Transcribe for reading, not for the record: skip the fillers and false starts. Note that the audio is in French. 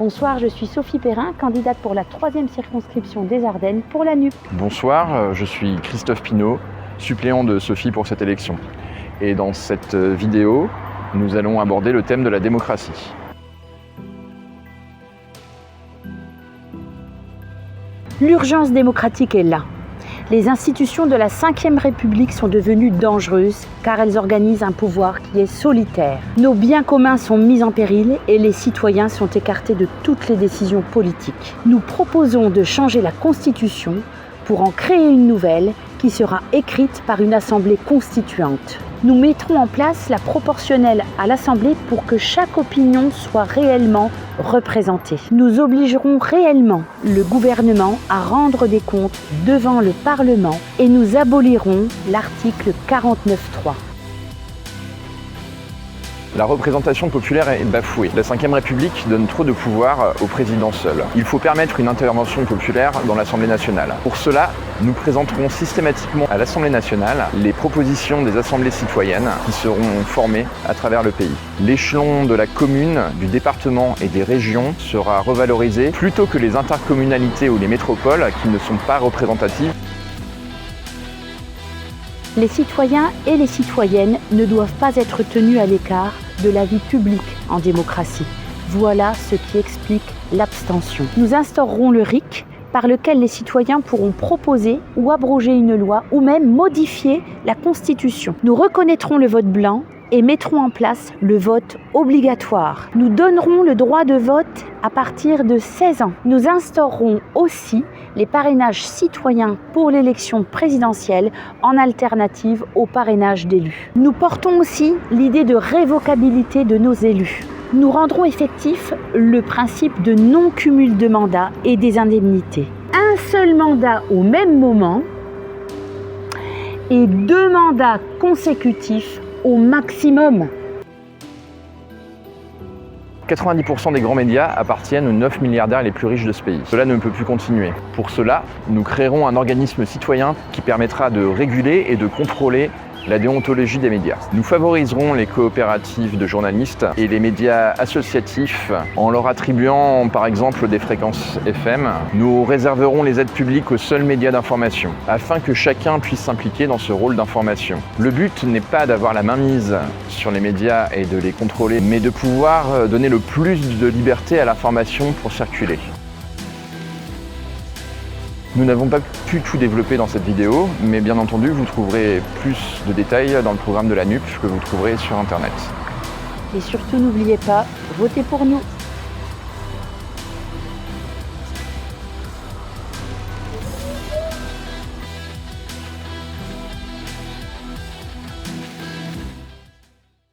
Bonsoir, je suis Sophie Perrin, candidate pour la 3e circonscription des Ardennes pour la NUP. Bonsoir, je suis Christophe Pinault, suppléant de Sophie pour cette élection. Et dans cette vidéo, nous allons aborder le thème de la démocratie. L'urgence démocratique est là. Les institutions de la Ve République sont devenues dangereuses car elles organisent un pouvoir qui est solitaire. Nos biens communs sont mis en péril et les citoyens sont écartés de toutes les décisions politiques. Nous proposons de changer la Constitution pour en créer une nouvelle qui sera écrite par une assemblée constituante. Nous mettrons en place la proportionnelle à l'Assemblée pour que chaque opinion soit réellement représentée. Nous obligerons réellement le gouvernement à rendre des comptes devant le Parlement et nous abolirons l'article 49.3. La représentation populaire est bafouée. La Ve République donne trop de pouvoir au président seul. Il faut permettre une intervention populaire dans l'Assemblée nationale. Pour cela, nous présenterons systématiquement à l'Assemblée nationale les propositions des assemblées citoyennes qui seront formées à travers le pays. L'échelon de la commune, du département et des régions sera revalorisé plutôt que les intercommunalités ou les métropoles qui ne sont pas représentatives. Les citoyens et les citoyennes ne doivent pas être tenus à l'écart de la vie publique en démocratie. Voilà ce qui explique l'abstention. Nous instaurerons le RIC, par lequel les citoyens pourront proposer ou abroger une loi ou même modifier la Constitution. Nous reconnaîtrons le vote blanc et mettrons en place le vote obligatoire. Nous donnerons le droit de vote à partir de 16 ans. Nous instaurerons aussi les parrainages citoyens pour l'élection présidentielle en alternative au parrainage d'élus. Nous portons aussi l'idée de révocabilité de nos élus. Nous rendrons effectif le principe de non-cumul de mandats et des indemnités. Un seul mandat au même moment et 2 mandats consécutifs au maximum. 90% des grands médias appartiennent aux 9 milliardaires les plus riches de ce pays. Cela ne peut plus continuer. Pour cela, nous créerons un organisme citoyen qui permettra de réguler et de contrôler la déontologie des médias. Nous favoriserons les coopératives de journalistes et les médias associatifs en leur attribuant par exemple des fréquences FM. Nous réserverons les aides publiques aux seuls médias d'information afin que chacun puisse s'impliquer dans ce rôle d'information. Le but n'est pas d'avoir la mainmise sur les médias et de les contrôler, mais de pouvoir donner le plus de liberté à l'information pour circuler. Nous n'avons pas pu tout développer dans cette vidéo, mais bien entendu, vous trouverez plus de détails dans le programme de la NUP que vous trouverez sur Internet. Et surtout, n'oubliez pas, votez pour nous.